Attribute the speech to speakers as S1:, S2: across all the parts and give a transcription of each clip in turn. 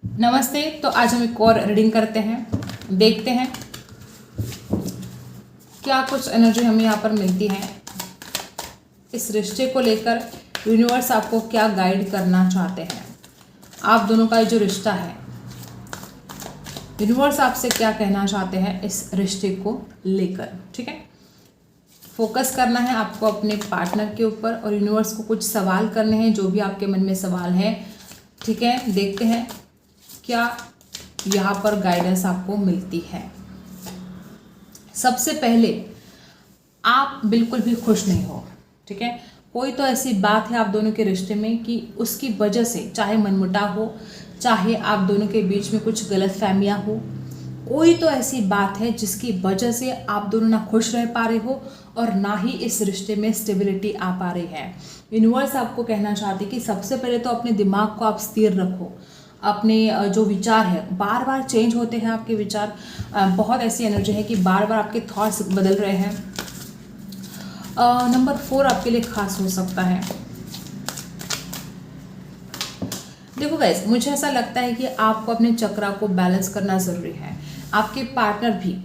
S1: नमस्ते। तो आज हम एक और रीडिंग करते हैं, देखते हैं क्या कुछ एनर्जी हमें यहाँ पर मिलती है। इस रिश्ते को लेकर यूनिवर्स आपको क्या गाइड करना चाहते हैं। आप दोनों का जो रिश्ता है, यूनिवर्स आपसे क्या कहना चाहते हैं इस रिश्ते को लेकर। ठीक है, फोकस करना है आपको अपने पार्टनर के ऊपर और यूनिवर्स को कुछ सवाल करने हैं, जो भी आपके मन में सवाल है। ठीक है, देखते हैं क्या यहाँ पर गाइडेंस आपको मिलती है। सबसे पहले, आप बिल्कुल भी खुश नहीं हो। ठीक है, कोई तो ऐसी बात है आप दोनों के रिश्ते में कि उसकी वजह से, चाहे मनमुटाव हो, चाहे आप दोनों के बीच में कुछ गलतफहमियां हो, कोई तो ऐसी बात है जिसकी वजह से आप दोनों ना खुश रह पा रहे हो और ना ही इस रिश्ते में स्टेबिलिटी आ पा रही है। यूनिवर्स आपको कहना चाहती है कि सबसे पहले तो अपने दिमाग को आप स्थिर रखो। अपने जो विचार है, बार बार चेंज होते हैं आपके विचार। बहुत ऐसी एनर्जी है कि बार बार आपके थॉट्स बदल रहे हैं। नंबर 4 आपके लिए खास हो सकता है। देखो गाइस, मुझे ऐसा लगता है कि आपको अपने चक्रा को बैलेंस करना ज़रूरी है। आपके पार्टनर भी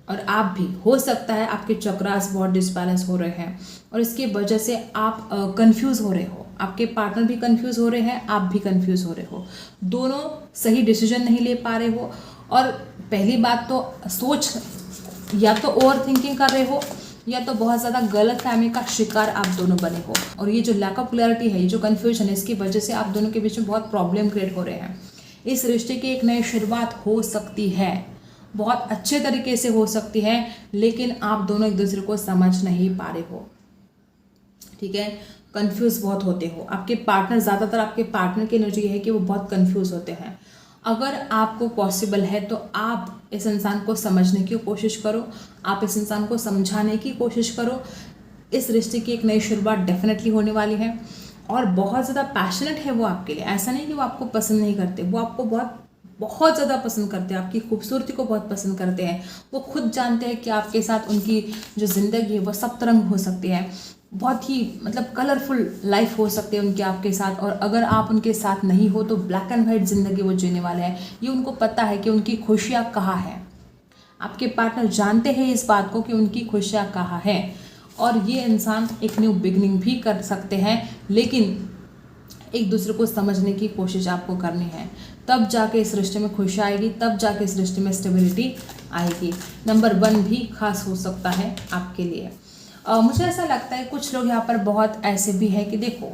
S1: और आप भी, हो सकता है आपके चक्रास बहुत डिसबैलेंस हो रहे हैं और इसकी वजह से आप कंफ्यूज हो रहे हो। आपके पार्टनर भी कंफ्यूज हो रहे हैं, आप भी कंफ्यूज हो रहे हो। दोनों सही डिसीजन नहीं ले पा रहे हो। और पहली बात तो सोच, या तो ओवर थिंकिंग कर रहे हो या तो बहुत ज़्यादा गलत फहमी का शिकार आप दोनों बने हो। और ये जो लैक ऑफ क्लैरिटी है, ये जो कन्फ्यूजन है, इसकी वजह से आप दोनों के बीच में बहुत प्रॉब्लम क्रिएट हो रहे हैं। इस रिश्ते की एक नई शुरुआत हो सकती है, बहुत अच्छे तरीके से हो सकती है, लेकिन आप दोनों एक दूसरे को समझ नहीं पा रहे हो। ठीक है, कंफ्यूज बहुत होते हो। आपके पार्टनर, ज़्यादातर आपके पार्टनर की एनर्जी है कि वो बहुत कंफ्यूज होते हैं। अगर आपको पॉसिबल है तो आप इस इंसान को समझने की कोशिश करो, आप इस इंसान को समझाने की कोशिश करो। इस रिश्ते की एक नई शुरुआत डेफिनेटली होने वाली है और बहुत ज़्यादा पैशनेट है वो आपके लिए। ऐसा नहीं कि वो आपको पसंद नहीं करते, वो आपको बहुत बहुत ज़्यादा पसंद करते हैं, आपकी खूबसूरती को बहुत पसंद करते हैं। वो खुद जानते हैं कि आपके साथ उनकी जो ज़िंदगी है वो सब तरंग हो सकती है, बहुत ही मतलब कलरफुल लाइफ हो सकती है उनके आपके साथ। और अगर आप उनके साथ नहीं हो तो ब्लैक एंड वाइट ज़िंदगी वो जीने वाले हैं। ये उनको पता है कि उनकी खुशियाँ कहाँ हैं। आपके पार्टनर जानते हैं इस बात को कि उनकी खुशियाँ कहाँ हैं। और ये इंसान एक न्यू बिगनिंग भी कर सकते हैं, लेकिन एक दूसरे को समझने की कोशिश आपको करनी है। तब जाके इस रिश्ते में खुशी आएगी, तब जाके इस रिश्ते में स्टेबिलिटी आएगी। नंबर 1 भी खास हो सकता है आपके लिए। मुझे ऐसा लगता है कुछ लोग यहाँ पर बहुत ऐसे भी हैं कि देखो,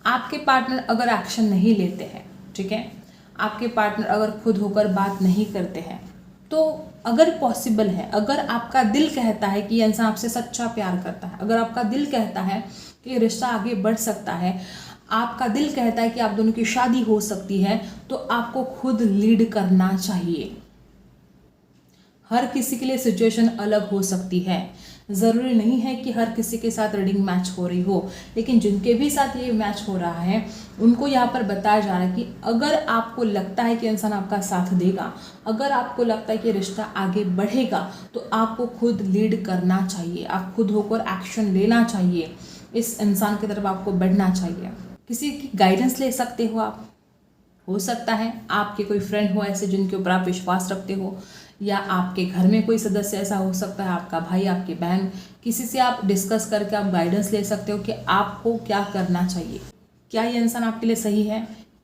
S1: आपके पार्टनर अगर एक्शन नहीं लेते हैं, ठीक है, आपके पार्टनर अगर खुद होकर बात नहीं करते हैं, तो अगर पॉसिबल है, अगर आपका दिल कहता है कि ये इंसान आपसे सच्चा प्यार करता है, अगर आपका दिल कहता है कि ये रिश्ता आगे बढ़ सकता है, आपका दिल कहता है कि आप दोनों की शादी हो सकती है, तो आपको खुद लीड करना चाहिए। हर किसी के लिए सिचुएशन अलग हो सकती है। ज़रूरी नहीं है कि हर किसी के साथ रीडिंग मैच हो रही हो, लेकिन जिनके भी साथ ये मैच हो रहा है उनको यहाँ पर बताया जा रहा है कि अगर आपको लगता है कि इंसान आपका साथ देगा, अगर आपको लगता है कि रिश्ता आगे बढ़ेगा, तो आपको खुद लीड करना चाहिए। आप खुद होकर एक्शन लेना चाहिए। इस इंसान की तरफ आपको बढ़ना चाहिए। किसी की गाइडेंस ले सकते हो आप। हो सकता है आपके कोई फ्रेंड हो ऐसे जिनके ऊपर आप विश्वास रखते हो, या आपके घर में कोई सदस्य ऐसा हो सकता है, आपका भाई, आपकी बहन, किसी से आप डिस्कस करके आप गाइडेंस ले सकते हो कि आपको क्या करना चाहिए। क्या ये इंसान आपके लिए सही है,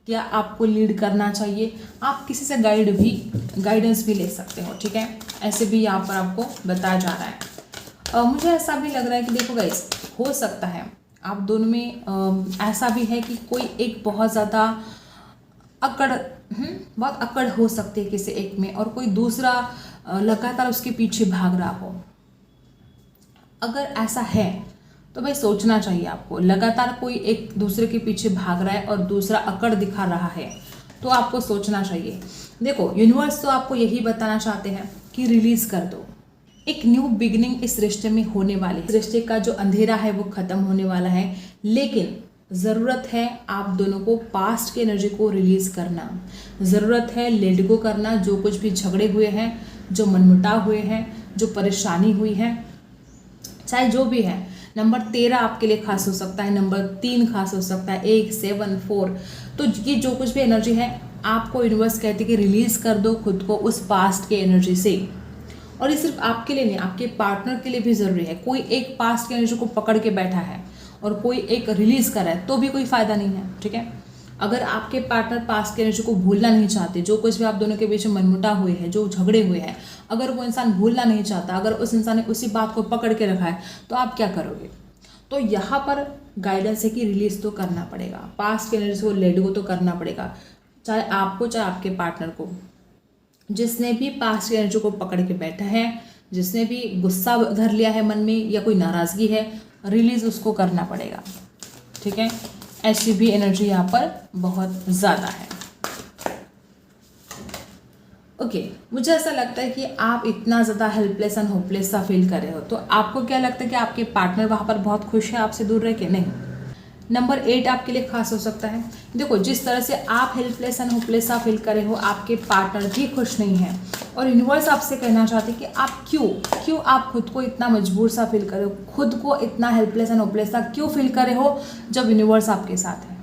S1: क्या आपको लीड करना चाहिए। आप किसी से गाइडेंस भी ले सकते हो। ठीक है, ऐसे भी यहाँ पर आपको बताया जा रहा है। मुझे ऐसा भी लग रहा है कि देखो गाइस, हो सकता है आप दोनों में ऐसा भी है कि कोई एक बहुत ज़्यादा बहुत अकड़ हो सकती है किसी एक में, और कोई दूसरा लगातार उसके पीछे भाग रहा हो। अगर ऐसा है तो भाई सोचना चाहिए आपको। लगातार कोई एक दूसरे के पीछे भाग रहा है और दूसरा अकड़ दिखा रहा है, तो आपको सोचना चाहिए। देखो, यूनिवर्स तो आपको यही बताना चाहते हैं कि रिलीज कर दो। एक न्यू बिगिनिंग इस रिश्ते में होने वाली है। इस रिश्ते का जो अंधेरा है वो खत्म होने वाला है, लेकिन ज़रूरत है आप दोनों को पास्ट की एनर्जी को रिलीज़ करना। ज़रूरत है लेट गो करना। जो कुछ भी झगड़े हुए हैं, जो मनमुटाव हुए हैं, जो परेशानी हुई है, चाहे जो भी है। नंबर 13 आपके लिए खास हो सकता है, नंबर 3 खास हो सकता है, 1, 7, 4। तो ये जो कुछ भी एनर्जी है, आपको यूनिवर्स कहते हैं कि रिलीज़ कर दो खुद को उस पास्ट के एनर्जी से। और ये सिर्फ आपके लिए नहीं, आपके पार्टनर के लिए भी ज़रूरी है। कोई एक पास्ट की एनर्जी को पकड़ के बैठा है और कोई एक रिलीज़ कर रहा है तो भी कोई फ़ायदा नहीं है, ठीक है। अगर आपके पार्टनर पास्ट की एनर्जी को भूलना नहीं चाहते, जो कुछ भी आप दोनों के बीच में मनमुटाव हुए हैं, जो झगड़े हुए हैं, अगर वो इंसान भूलना नहीं चाहता, अगर उस इंसान ने उसी बात को पकड़ के रखा है, तो आप क्या करोगे? तो यहाँ पर गाइडेंस है कि रिलीज़ तो करना पड़ेगा, पास्ट की एनर्जी को लेट गो तो करना पड़ेगा, चाहे आपको चाहे आपके पार्टनर को। जिसने भी पास्ट की एनर्जी को पकड़ के बैठा है, जिसने भी गुस्सा धर लिया है मन में या कोई नाराज़गी है, रिलीज़ उसको करना पड़ेगा, ठीक है। ऐसी भी एनर्जी यहाँ पर बहुत ज़्यादा है। ओके, मुझे ऐसा लगता है कि आप इतना ज़्यादा हेल्पलेस एंड होपलेस सा फील कर रहे हो, तो आपको क्या लगता है कि आपके पार्टनर वहाँ पर बहुत खुश है आपसे दूर रह के? नहीं। नंबर 8 आपके लिए खास हो सकता है। देखो, जिस तरह से आप हेल्पलेस एंड होपलेस सा फील कर रहे हो, आपके पार्टनर भी खुश नहीं है और यूनिवर्स आपसे कहना चाहते हैं कि आप क्यों आप खुद को इतना मजबूर सा फील कर रहे हो, खुद को इतना हेल्पलेस एंड होपलेस सा क्यों फील कर रहे हो जब यूनिवर्स आपके साथ है?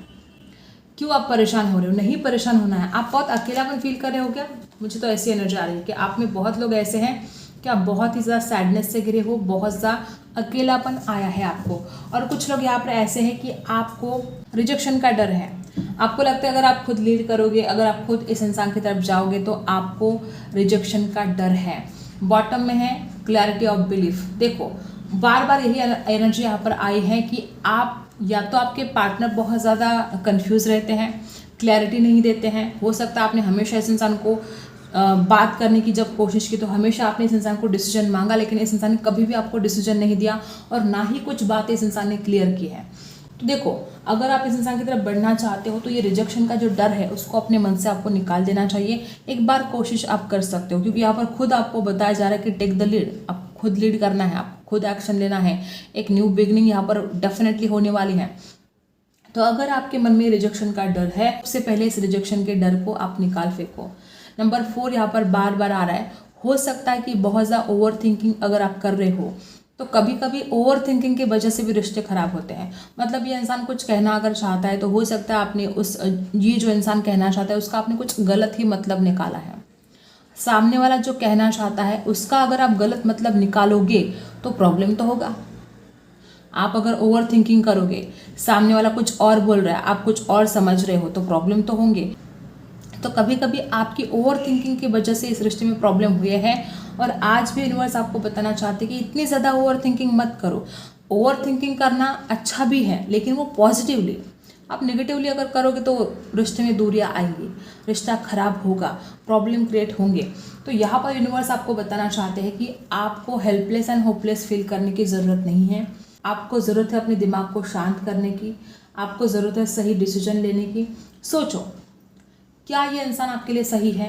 S1: क्यों आप परेशान हो रहे हो? नहीं परेशान होना है। आप बहुत अकेलापन फील कर रहे हो क्या? मुझे तो ऐसी एनर्जी आ रही है कि आप में बहुत लोग ऐसे हैं कि आप बहुत ही ज़्यादा सैडनेस से घिरे हो, बहुत ज़्यादा अकेलापन आया है आपको। और कुछ लोग यहाँ पर ऐसे हैं कि आपको रिजेक्शन का डर है। आपको लगता है अगर आप खुद लीड करोगे, अगर आप खुद इस इंसान की तरफ जाओगे तो आपको रिजेक्शन का डर है। बॉटम में है क्लैरिटी ऑफ बिलीफ। देखो, बार बार यही एनर्जी यहाँ पर आई है कि आप या तो आपके पार्टनर बहुत ज़्यादा कंफ्यूज रहते हैं, क्लैरिटी नहीं देते हैं। हो सकता है आपने हमेशा इस इंसान को बात करने की जब कोशिश की तो हमेशा आपने इस इंसान को डिसीजन मांगा, लेकिन इस इंसान ने कभी भी आपको डिसीजन नहीं दिया और ना ही कुछ बातें इस इंसान ने क्लियर की है। तो देखो, अगर आप इस इंसान की तरफ बढ़ना चाहते हो तो ये रिजेक्शन का जो डर है उसको अपने मन से आपको निकाल देना चाहिए। एक बार कोशिश आप कर सकते हो, क्योंकि यहाँ पर खुद आपको बताया जा रहा है कि टेक द लीड। आप खुद लीड करना है, आप खुद एक्शन लेना है। एक न्यू बिगनिंग यहाँ पर डेफिनेटली होने वाली है। तो अगर आपके मन में रिजेक्शन का डर है, सबसे पहले इस रिजेक्शन के डर को आप निकाल फेंको। नंबर 4 यहाँ पर बार बार आ रहा है। हो सकता है कि बहुत ज़्यादा ओवर थिंकिंग अगर आप कर रहे हो तो कभी कभी ओवर थिंकिंग की वजह से भी रिश्ते खराब होते हैं। मतलब ये इंसान कुछ कहना अगर चाहता है तो हो सकता है आपने ये जो इंसान कहना चाहता है उसका आपने कुछ गलत ही मतलब निकाला है। सामने वाला जो कहना चाहता है उसका अगर आप गलत मतलब निकालोगे तो प्रॉब्लम तो होगा। आप अगर ओवर थिंकिंग करोगे, सामने वाला कुछ और बोल रहा है, आप कुछ और समझ रहे हो, तो प्रॉब्लम तो होंगे। तो कभी कभी आपकी ओवर थिंकिंग की वजह से इस रिश्ते में प्रॉब्लम हुए हैं और आज भी यूनिवर्स आपको बताना चाहते हैं कि इतनी ज़्यादा ओवर थिंकिंग मत करो। ओवर थिंकिंग करना अच्छा भी है, लेकिन वो पॉजिटिवली। आप नेगेटिवली अगर करोगे तो रिश्ते में दूरियां आएंगी, रिश्ता खराब होगा, प्रॉब्लम क्रिएट होंगे। तो यहाँ पर यूनिवर्स आपको बताना चाहते हैं कि आपको हेल्पलेस एंड होपलेस फील करने की ज़रूरत नहीं है। आपको ज़रूरत है अपने दिमाग को शांत करने की, आपको ज़रूरत है सही डिसीजन लेने की। सोचो, क्या ये इंसान आपके लिए सही है?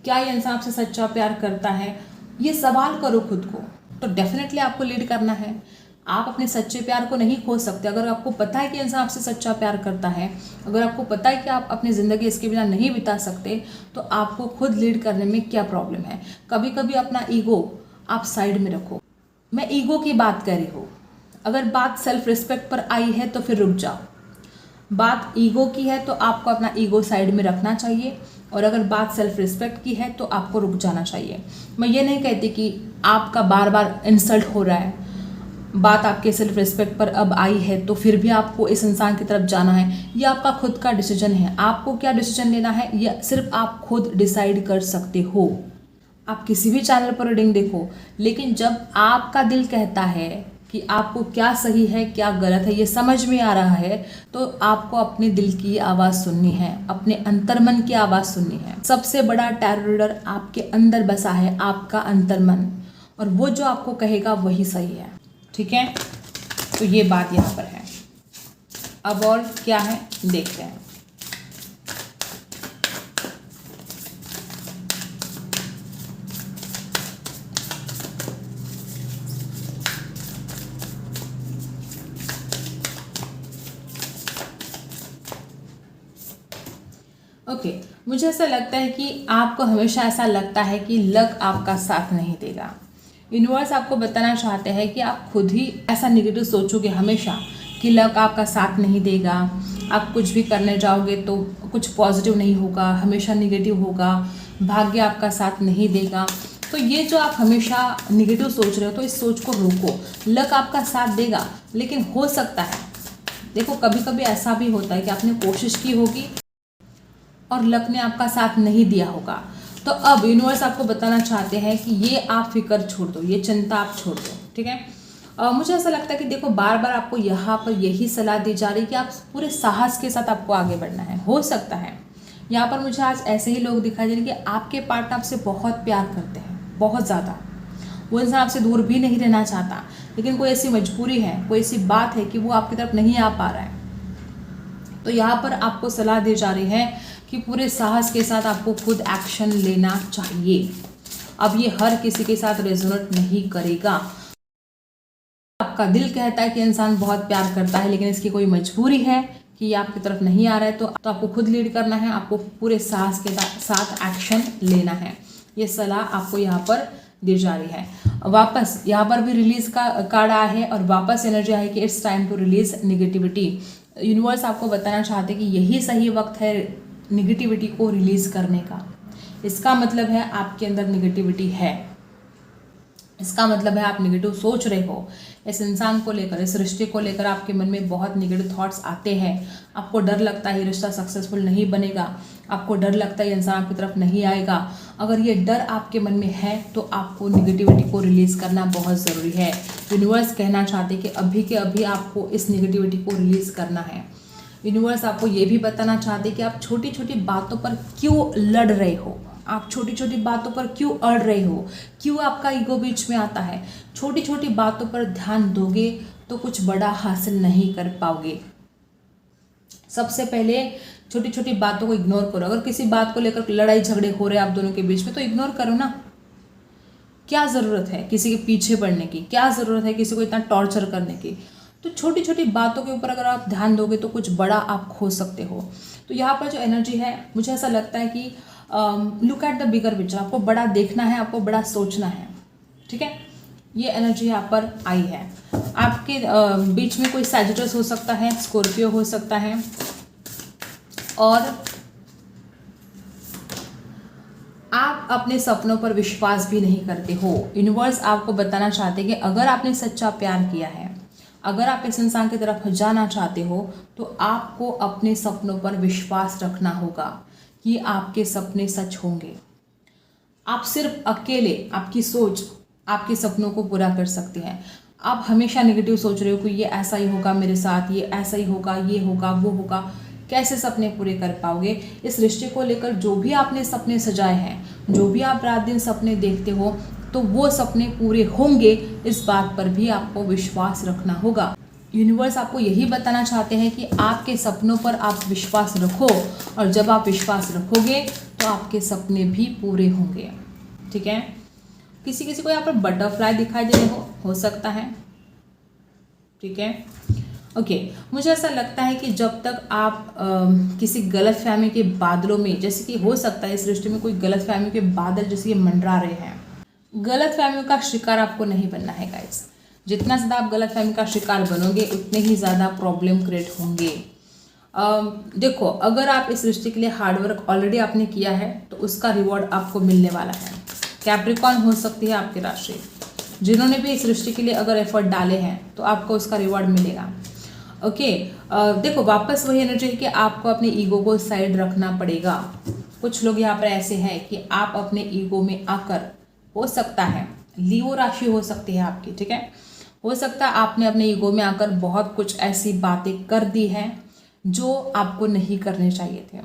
S1: क्या ये इंसान आपसे सच्चा प्यार करता है? ये सवाल करो खुद को। तो डेफिनेटली आपको लीड करना है। आप अपने सच्चे प्यार को नहीं खो सकते। अगर आपको पता है कि इंसान आपसे सच्चा प्यार करता है, अगर आपको पता है कि आप अपनी ज़िंदगी इसके बिना नहीं बिता सकते, तो आपको खुद लीड करने में क्या प्रॉब्लम है? कभी कभी अपना ईगो आप साइड में रखो। मैं ईगो की बात कर रही हूँ। अगर बात सेल्फ रिस्पेक्ट पर आई है तो फिर रुक जाओ। बात ईगो की है तो आपको अपना ईगो साइड में रखना चाहिए, और अगर बात सेल्फ रिस्पेक्ट की है तो आपको रुक जाना चाहिए। मैं ये नहीं कहती कि आपका बार बार इंसल्ट हो रहा है, बात आपके सेल्फ रिस्पेक्ट पर अब आई है तो फिर भी आपको इस इंसान की तरफ जाना है। ये आपका खुद का डिसीजन है। आपको क्या डिसीजन लेना है ये सिर्फ आप खुद डिसाइड कर सकते हो। आप किसी भी चैनल पर रीडिंग देखो, लेकिन जब आपका दिल कहता है कि आपको क्या सही है क्या गलत है ये समझ में आ रहा है, तो आपको अपने दिल की आवाज़ सुननी है, अपने अंतर्मन की आवाज़ सुननी है। सबसे बड़ा टैरो रीडर आपके अंदर बसा है, आपका अंतर्मन, और वो जो आपको कहेगा वही सही है। ठीक है, तो ये बात यहाँ पर है। अब और क्या है देखते हैं। ओके, मुझे ऐसा लगता है कि आपको हमेशा ऐसा लगता है कि लक आपका साथ नहीं देगा। यूनिवर्स आपको बताना चाहते हैं कि आप खुद ही ऐसा नेगेटिव सोचोगे हमेशा कि लक आपका साथ नहीं देगा। आप कुछ भी करने जाओगे तो कुछ पॉजिटिव नहीं होगा, हमेशा निगेटिव होगा, भाग्य आपका साथ नहीं देगा। तो ये जो आप हमेशा निगेटिव सोच रहे हो तो इस सोच को रोको। लक आपका साथ देगा, लेकिन हो सकता है, देखो कभी कभी ऐसा भी होता है कि आपने कोशिश की होगी और लक ने आपका साथ नहीं दिया होगा। तो अब यूनिवर्स आपको बताना चाहते हैं कि ये आप फिक्र छोड़ दो, ये चिंता आप छोड़ दो, ठीक है। मुझे ऐसा लगता है कि देखो बार बार आपको यहाँ पर यही सलाह दी जा रही है कि आप पूरे साहस के साथ आपको आगे बढ़ना है। हो सकता है यहाँ पर मुझे आज ऐसे ही लोग दिखाई दे रहे हैं कि आपके पार्टनर आपसे बहुत प्यार करते हैं, बहुत ज़्यादा। वो इंसान आपसे दूर भी नहीं रहना चाहता, लेकिन कोई ऐसी मजबूरी है, कोई ऐसी बात है कि वो आपकी तरफ नहीं आ पा रहा है। तो यहाँ पर आपको सलाह दी जा रही है कि पूरे साहस के साथ आपको खुद एक्शन लेना चाहिए। अब ये हर किसी के साथ रेजोनेट नहीं करेगा। आपका दिल कहता है कि इंसान बहुत प्यार करता है, लेकिन इसकी कोई मजबूरी है कि ये आपकी तरफ नहीं आ रहा है, तो आपको खुद लीड करना है, आपको पूरे साहस के साथ एक्शन लेना है। ये सलाह आपको यहाँ पर दी जा रही है। वापस यहाँ पर भी रिलीज का कार्ड आया है और वापस एनर्जी आई कि it's time to release negativity. Universe आपको बताना चाहते हैं कि यही सही वक्त है निगेटिविटी को रिलीज करने का। इसका मतलब है आपके अंदर निगेटिविटी है, इसका मतलब है आप निगेटिव सोच रहे हो। इस इंसान को लेकर, इस रिश्ते को लेकर आपके मन में बहुत निगेटिव थॉट्स आते हैं। आपको डर लगता है ये रिश्ता सक्सेसफुल नहीं बनेगा, आपको डर लगता है ये इंसान आपकी तरफ नहीं आएगा। अगर ये डर आपके मन में है तो आपको निगेटिविटी को रिलीज करना बहुत ज़रूरी है। यूनिवर्स कहना चाहते हैं कि अभी के अभी आपको इस निगेटिविटी को रिलीज करना है। यूनिवर्स आपको ये भी बताना चाहते हैं कि आप छोटी छोटी बातों पर क्यों लड़ रहे हो, आप छोटी छोटी बातों पर क्यों अड़ रहे हो, क्यों आपका ईगो बीच में आता है। छोटी छोटी बातों पर ध्यान दोगे तो कुछ बड़ा हासिल नहीं कर पाओगे। सबसे पहले छोटी छोटी बातों को इग्नोर करो। अगर किसी बात को लेकर लड़ाई झगड़े हो रहे हैं आप दोनों के बीच में तो इग्नोर करो ना। क्या ज़रूरत है किसी के पीछे पड़ने की, क्या ज़रूरत है किसी को इतना टॉर्चर करने की। तो छोटी छोटी बातों के ऊपर अगर आप ध्यान दोगे तो कुछ बड़ा आप खो सकते हो। तो यहाँ पर जो एनर्जी है, मुझे ऐसा लगता है कि look at the bigger picture, आपको बड़ा देखना है, आपको बड़ा सोचना है, ठीक है। ये एनर्जी यहाँ पर आई है। आपके बीच में कोई सैजिटस हो सकता है, स्कॉर्पियो हो सकता है, और आप अपने सपनों पर विश्वास भी नहीं करते हो। यूनिवर्स आपको बताना चाहते हैं कि अगर आपने सच्चा प्यार किया है, अगर आप इस इंसान की तरफ जाना चाहते हो तो आपको अपने सपनों पर विश्वास रखना होगा कि आपके सपने सच होंगे। आप सिर्फ अकेले, आपकी सोच आपके सपनों को पूरा कर सकती है। आप हमेशा नेगेटिव सोच रहे हो कि ये ऐसा ही होगा मेरे साथ, ये ऐसा ही होगा, ये होगा, वो होगा, कैसे सपने पूरे कर पाओगे। इस रिश्ते को लेकर जो भी आपने सपने सजाए हैं, जो भी आप रात दिन सपने देखते हो, तो वो सपने पूरे होंगे, इस बात पर भी आपको विश्वास रखना होगा। यूनिवर्स आपको यही बताना चाहते हैं कि आपके सपनों पर आप विश्वास रखो, और जब आप विश्वास रखोगे तो आपके सपने भी पूरे होंगे, ठीक है। किसी किसी को यहाँ पर बटरफ्लाई दिखाई दे रहे हो सकता है, ठीक है, ओके। मुझे ऐसा लगता है कि जब तक आप किसी गलतफहमी के बादलों में, जैसे कि हो सकता है इस रिश्ते में कोई गलतफहमी के बादल जैसे ये मंडरा रहे हैं, गलतफहमियों का शिकार आपको नहीं बनना है गाइस। जितना ज़्यादा आप गलतफहमी का शिकार बनोगे उतने ही ज़्यादा प्रॉब्लम क्रिएट होंगे। देखो, अगर आप इस रिश्ते के लिए हार्डवर्क ऑलरेडी आपने किया है तो उसका रिवॉर्ड आपको मिलने वाला है। कैप्रिकॉर्न हो सकती है आपकी राशि, जिन्होंने भी इस रिश्ते के लिए अगर एफर्ट डाले हैं तो आपको उसका रिवॉर्ड मिलेगा, ओके। देखो, वापस वही एनर्जी है कि आपको अपने ईगो को साइड रखना पड़ेगा। कुछ लोग यहाँ पर ऐसे हैं कि आप अपने ईगो में आकर, हो सकता है लियो राशि हो सकती है आपकी, ठीक है, हो सकता है आपने अपने ईगो में आकर बहुत कुछ ऐसी बातें कर दी हैं जो आपको नहीं करने चाहिए थे।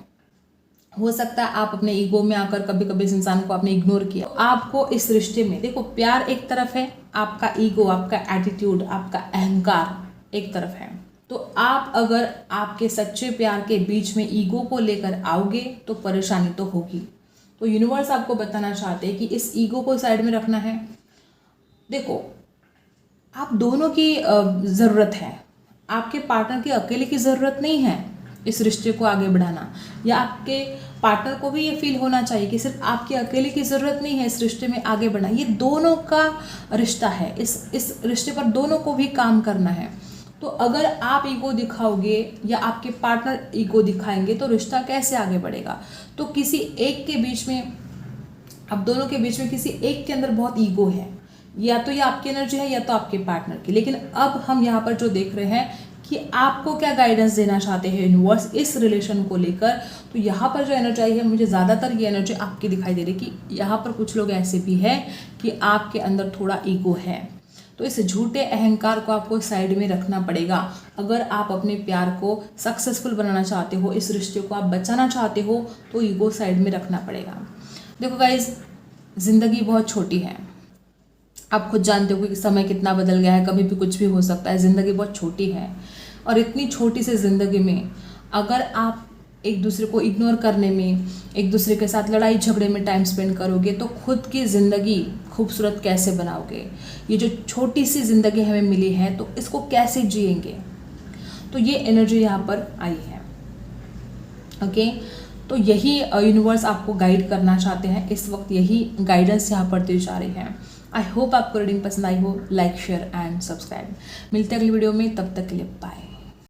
S1: हो सकता है आप अपने ईगो में आकर कभी कभी इस इंसान को आपने इग्नोर किया। तो आपको इस रिश्ते में, देखो, प्यार एक तरफ है, आपका ईगो, आपका एटीट्यूड, आपका अहंकार एक तरफ है। तो आप अगर आपके सच्चे प्यार के बीच में ईगो को लेकर आओगे तो परेशानी तो होगी। तो यूनिवर्स आपको बताना चाहते हैं कि इस ईगो को साइड में रखना है। देखो, आप दोनों की ज़रूरत है, आपके पार्टनर की अकेले की ज़रूरत नहीं है इस रिश्ते को आगे बढ़ाना, या आपके पार्टनर को भी ये फील होना चाहिए कि सिर्फ आपके अकेले की ज़रूरत नहीं है इस रिश्ते में आगे बढ़ना। ये दोनों का रिश्ता है, इस रिश्ते पर दोनों को भी काम करना है। तो अगर आप ईगो दिखाओगे या आपके पार्टनर ईगो दिखाएंगे तो रिश्ता कैसे आगे बढ़ेगा। तो किसी एक के बीच में, अब दोनों के बीच में किसी एक के अंदर बहुत ईगो है, या तो ये आपकी एनर्जी है या तो आपके पार्टनर की। लेकिन अब हम यहाँ पर जो देख रहे हैं कि आपको क्या गाइडेंस देना चाहते हैं यूनिवर्स इस रिलेशन को लेकर। तो यहाँ पर जो एनर्जी आई है, मुझे ज़्यादातर ये एनर्जी आपकी दिखाई दे रही कि यहाँ पर कुछ लोग ऐसे भी हैं कि आपके अंदर थोड़ा ईगो है। तो इस झूठे अहंकार को आपको साइड में रखना पड़ेगा अगर आप अपने प्यार को सक्सेसफुल बनाना चाहते हो, इस रिश्ते को आप बचाना चाहते हो, तो ईगो साइड में रखना पड़ेगा। देखो गाइज, ज़िंदगी बहुत छोटी है, आप खुद जानते हो कि समय कितना बदल गया है, कभी भी कुछ भी हो सकता है। ज़िंदगी बहुत छोटी है और इतनी छोटी सी ज़िंदगी में अगर आप एक दूसरे को इग्नोर करने में, एक दूसरे के साथ लड़ाई झगड़े में टाइम स्पेंड करोगे तो खुद की ज़िंदगी खूबसूरत कैसे बनाओगे। ये जो छोटी सी ज़िंदगी हमें मिली है तो इसको कैसे जिएंगे। तो ये एनर्जी यहाँ पर आई है। ओके, तो यही यूनिवर्स आपको गाइड करना चाहते हैं इस वक्त, यही गाइडेंस यहाँ पर दी जा रही है। आई होप आपको रीडिंग पसंद आई हो। Like, share and subscribe. मिलते हैं अगली वीडियो में, तब तक के लिए बाय।